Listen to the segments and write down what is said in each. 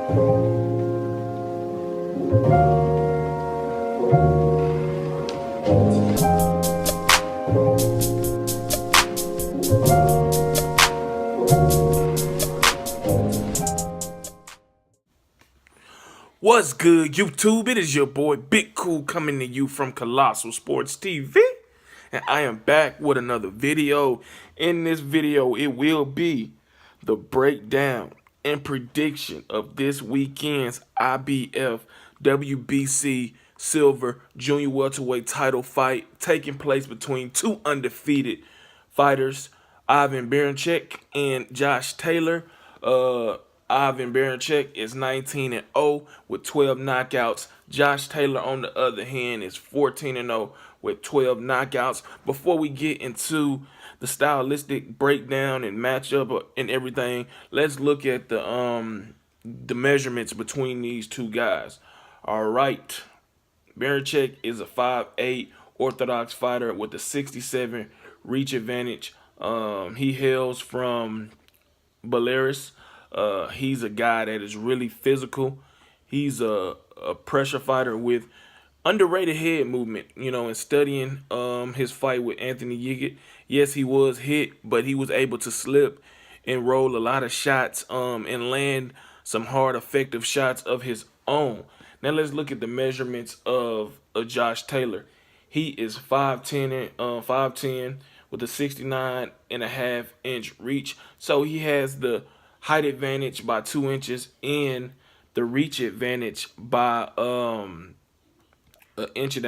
What's good, YouTube? It is your boy Big Cool coming to you from Colossal Sports TV, and I am back with another video. In this video, it will be the breakdown and prediction of this weekend's IBF WBC Silver Junior Welterweight title fight taking place between two undefeated fighters, Ivan Baranchyk and Josh Taylor. Ivan Baranchyk is 19-0 with 12 knockouts. Josh Taylor, on the other hand, is 14-0 with 12 knockouts. Before we get into the stylistic breakdown and matchup and everything, let's look at the measurements between these two guys. All right, Baranchyk is a 5'8" orthodox fighter with a 67 reach advantage. He hails from Belarus. He's a guy that is really physical. He's a pressure fighter with underrated head movement, and studying his fight with Anthony Yiggett. Yes, he was hit, but he was able to slip and roll a lot of shots and land some hard, effective shots of his own. Now let's look at the measurements of Josh Taylor. He is 5'10", with a 69.5-inch reach. So he has the height advantage by 2 inches and the reach advantage by 1.5 inches.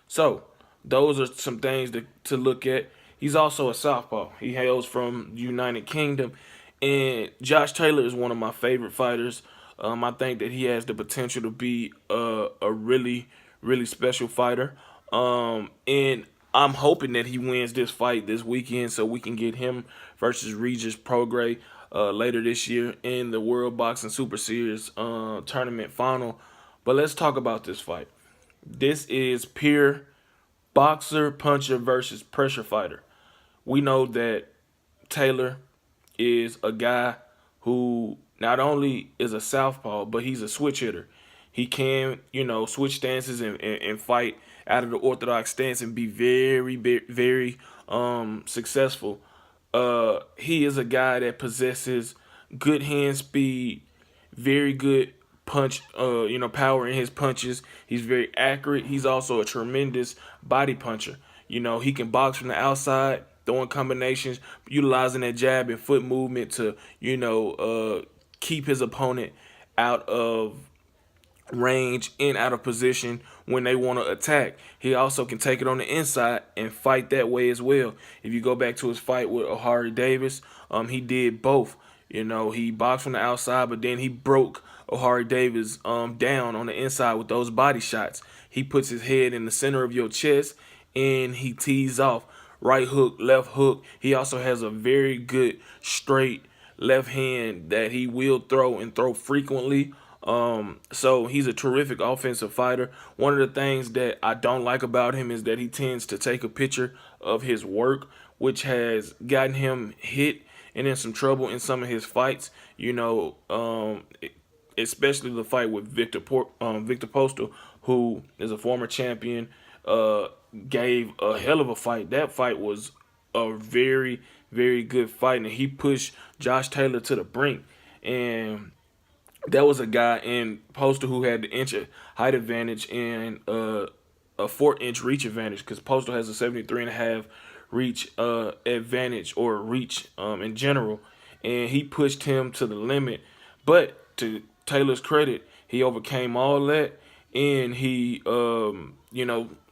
So those are some things to look at. He's also a southpaw. He hails from the United Kingdom, and Josh Taylor is one of my favorite fighters. I think that he has the potential to be a really, really special fighter. And I'm hoping that he wins this fight this weekend so we can get him versus Regis Prograis later this year in the World Boxing Super Series tournament final. But let's talk about this fight. This is pure boxer, puncher versus pressure fighter. We know that Taylor is a guy who not only is a southpaw, but he's a switch hitter. He can, switch stances and fight out of the orthodox stance and be very, very successful. He is a guy that possesses good hand speed, very good punch, power in his punches. He's very accurate. He's also a tremendous body puncher. He can box from the outside, throwing combinations, utilizing that jab and foot movement to, keep his opponent out of range and out of position when they want to attack. He also can take it on the inside and fight that way as well. If you go back to his fight with Ohari Davis, he did both. He boxed from the outside, but then he broke Ohari Davis down on the inside with those body shots. He puts his head in the center of your chest and he tees off right hook, left hook. He also has a very good straight left hand that he will throw and throw frequently. So he's a terrific offensive fighter. One of the things that I don't like about him is that he tends to take a picture of his work, which has gotten him hit and in some trouble in some of his fights. Especially the fight with Victor Postal, who is a former champion, gave a hell of a fight. That fight was a very, very good fight, and he pushed Josh Taylor to the brink. And that was a guy in Postal who had the inch height advantage and a 4-inch reach advantage, because Postal has a 73.5 reach advantage or reach in general, and he pushed him to the limit. But to Taylor's credit, he overcame all that, and he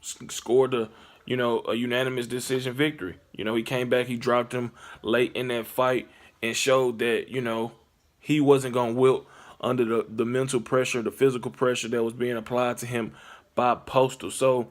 scored a unanimous decision victory. He came back, he dropped him late in that fight and showed that he wasn't gonna wilt under the mental pressure, the physical pressure that was being applied to him by Postal. So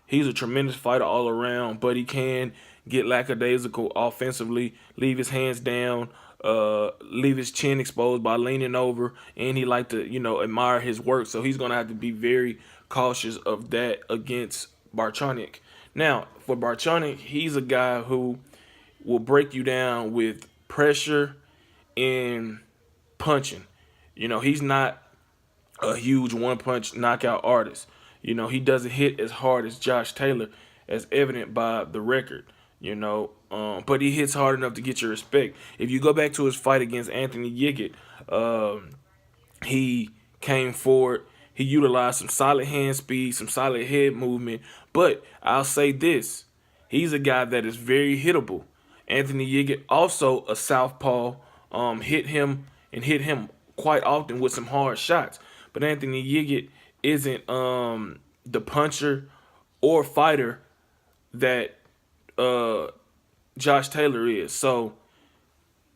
he's a tremendous fighter all around, but he can get lackadaisical offensively, leave his hands down, leave his chin exposed by leaning over, and he like to, admire his work. So he's going to have to be very cautious of that against Baranchyk. Now, for Baranchyk, he's a guy who will break you down with pressure and punching. He's not a huge one punch knockout artist. He doesn't hit as hard as Josh Taylor, as evident by the record. But he hits hard enough to get your respect. If you go back to his fight against Anthony Yiggett, um, he came forward. He utilized some solid hand speed, some solid head movement. But I'll say this: he's a guy that is very hittable. Anthony Yiggett, also a southpaw, hit him quite often with some hard shots. But Anthony Yiggett isn't the puncher or fighter that uh, Josh Taylor is. So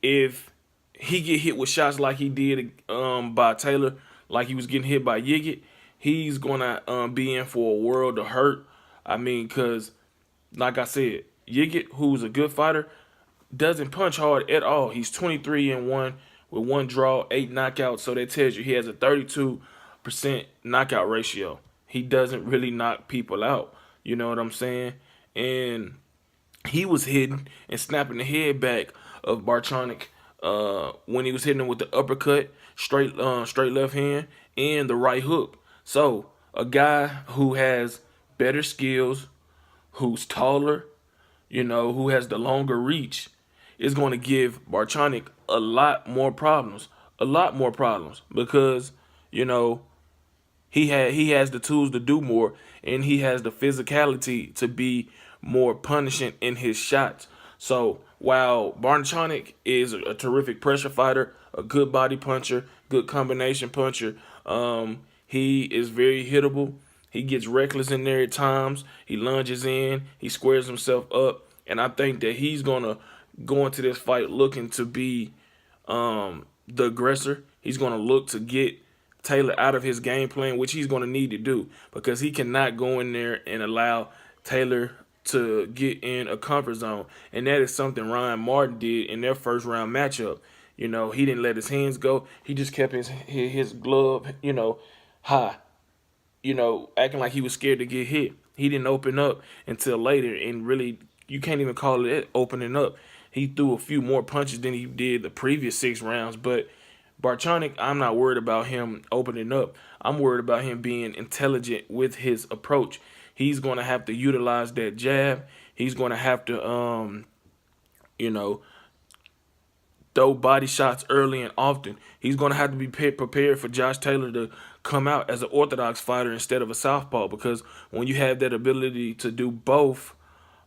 if he get hit with shots like he did by Taylor, like he was getting hit by Yiggett, he's gonna be in for a world of hurt. I mean, cause like I said, Yiggett, who's a good fighter, doesn't punch hard at all. He's 23-1 with one draw, 8 knockouts. So that tells you he has a 32% knockout ratio. He doesn't really knock people out. You know what I'm saying? And he was hitting and snapping the head back of Baranchyk when he was hitting him with the uppercut, straight left hand, and the right hook. So a guy who has better skills, who's taller, who has the longer reach, is going to give Baranchyk a lot more problems because you know he has the tools to do more, and he has the physicality to be more punishing in his shots. So while Baranchyk is a terrific pressure fighter, a good body puncher, good combination puncher, he is very hittable. He gets reckless in there at times. He lunges in. He squares himself up, and I think that he's gonna go into this fight looking to be the aggressor. He's gonna look to get Taylor out of his game plan, which he's going to need to do because he cannot go in there and allow Taylor to get in a comfort zone. And that is something Ryan Martin did in their first round matchup. He didn't let his hands go. He just kept his glove, high, acting like he was scared to get hit. He didn't open up until later, and really, you can't even call it opening up. He threw a few more punches than he did the previous 6 rounds, but Baranchyk, I'm not worried about him opening up. I'm worried about him being intelligent with his approach. He's going to have to utilize that jab. He's going to have to, throw body shots early and often. He's going to have to be prepared for Josh Taylor to come out as an orthodox fighter instead of a southpaw, because when you have that ability to do both,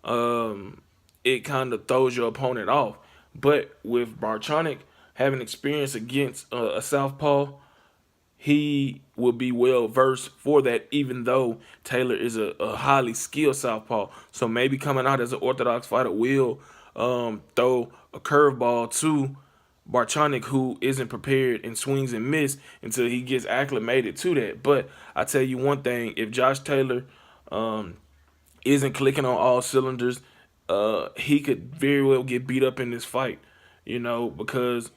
it kind of throws your opponent off. But with Baranchyk having experience against a southpaw, he will be well versed for that, even though Taylor is a highly skilled southpaw. So maybe coming out as an orthodox fighter will throw a curveball to Baranchyk, who isn't prepared and swings and miss until he gets acclimated to that. But I tell you one thing, if Josh Taylor isn't clicking on all cylinders, he could very well get beat up in this fight, because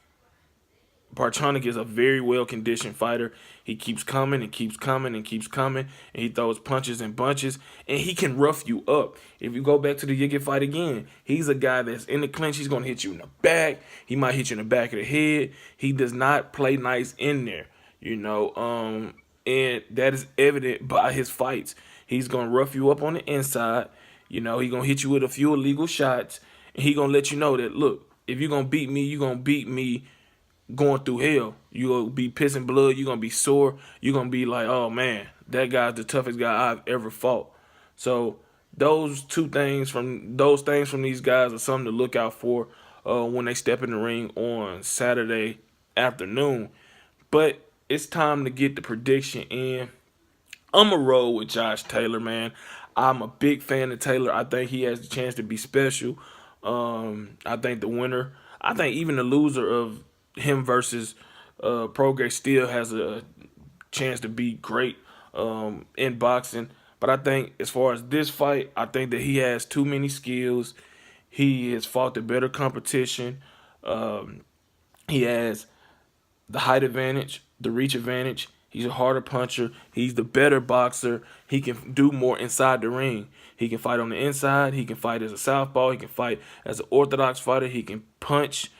Baranchyk is a very well-conditioned fighter. He keeps coming and keeps coming and keeps coming, and he throws punches and bunches, and he can rough you up. If you go back to the Yiggett fight again, he's a guy that's in the clinch. He's going to hit you in the back. He might hit you in the back of the head. He does not play nice in there, and that is evident by his fights. He's going to rough you up on the inside. He's going to hit you with a few illegal shots, and he's going to let you know that, look, if you're going to beat me, you're going to beat me going through hell. You're going to be pissing blood. You're going to be sore. You're going to be like, oh, man, that guy's the toughest guy I've ever fought. So those things from these guys are something to look out for when they step in the ring on Saturday afternoon. But it's time to get the prediction in. I'm going to roll with Josh Taylor, man. I'm a big fan of Taylor. I think he has the chance to be special. I think I think even the loser of him versus Prograis still has a chance to be great in boxing. But I think as far as this fight, I think that he has too many skills. He has fought the better competition. He has the height advantage, the reach advantage. He's a harder puncher. He's the better boxer. He can do more inside the ring. He can fight on the inside. He can fight as a southpaw. He can fight as an orthodox fighter. He can punch.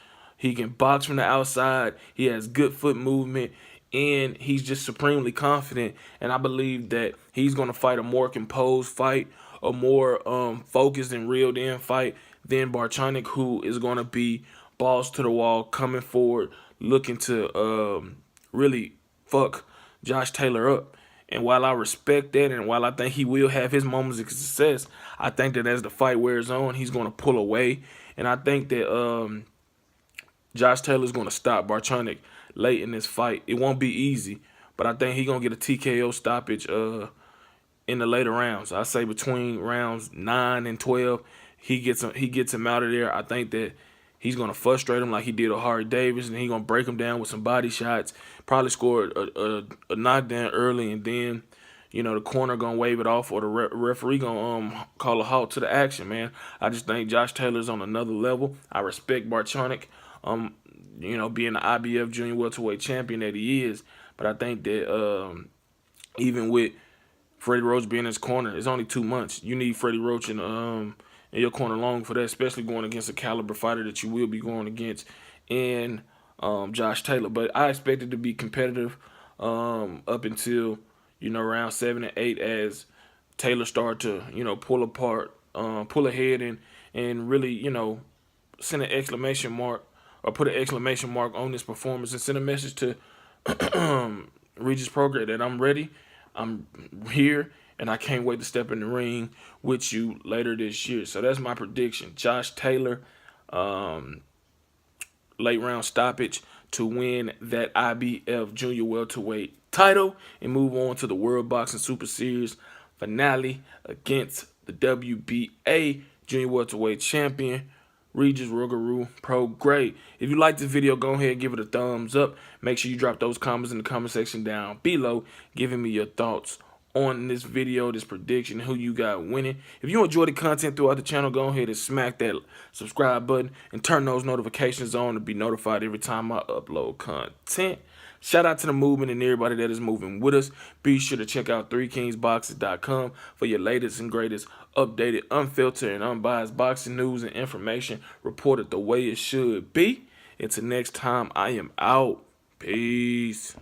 He can box from the outside. He has good foot movement, and he's just supremely confident. And I believe that he's going to fight a more composed fight, a more focused and reeled in fight than Baranchyk, who is going to be balls to the wall, coming forward, looking to really fuck Josh Taylor up. And while I respect that, and while I think he will have his moments of success, I think that as the fight wears on, he's going to pull away. And I think that Josh Taylor's going to stop Baranchyk late in this fight. It won't be easy, but I think he's going to get a TKO stoppage in the later rounds. I say between rounds 9 and 12, he gets him out of there. I think that he's gonna frustrate him like he did with Harry Davis, and he's gonna break him down with some body shots. Probably score a knockdown early, and then the corner gonna wave it off, or the referee gonna call a halt to the action. Man, I just think Josh Taylor's on another level. I respect Baranchyk, being the IBF junior welterweight champion that he is, but I think that even with Freddie Roach being in his corner, it's only 2 months. You need Freddie Roach in your corner long for that, especially going against a caliber fighter that you will be going against in Josh Taylor. But I expect it to be competitive up until round 7 and 8 as Taylor started to pull apart, pull ahead, and really send an exclamation mark or put an exclamation mark on this performance and send a message to Regis Prograis that I'm ready. I'm here, and I can't wait to step in the ring with you later this year. So that's my prediction. Josh Taylor, late round stoppage to win that IBF Junior Welterweight title and move on to the World Boxing Super Series finale against the WBA Junior Welterweight Champion, Regis Prograis. If you like this video, go ahead and give it a thumbs up. Make sure you drop those comments in the comment section down below, giving me your thoughts on this video, this prediction, who you got winning. If you enjoy the content throughout the channel, go ahead and smack that subscribe button and turn those notifications on to be notified every time I upload content. Shout out to the movement and everybody that is moving with us. Be sure to check out 3kingsboxing.com for your latest and greatest updated, unfiltered, and unbiased boxing news and information reported the way it should be. Until next time, I am out. Peace.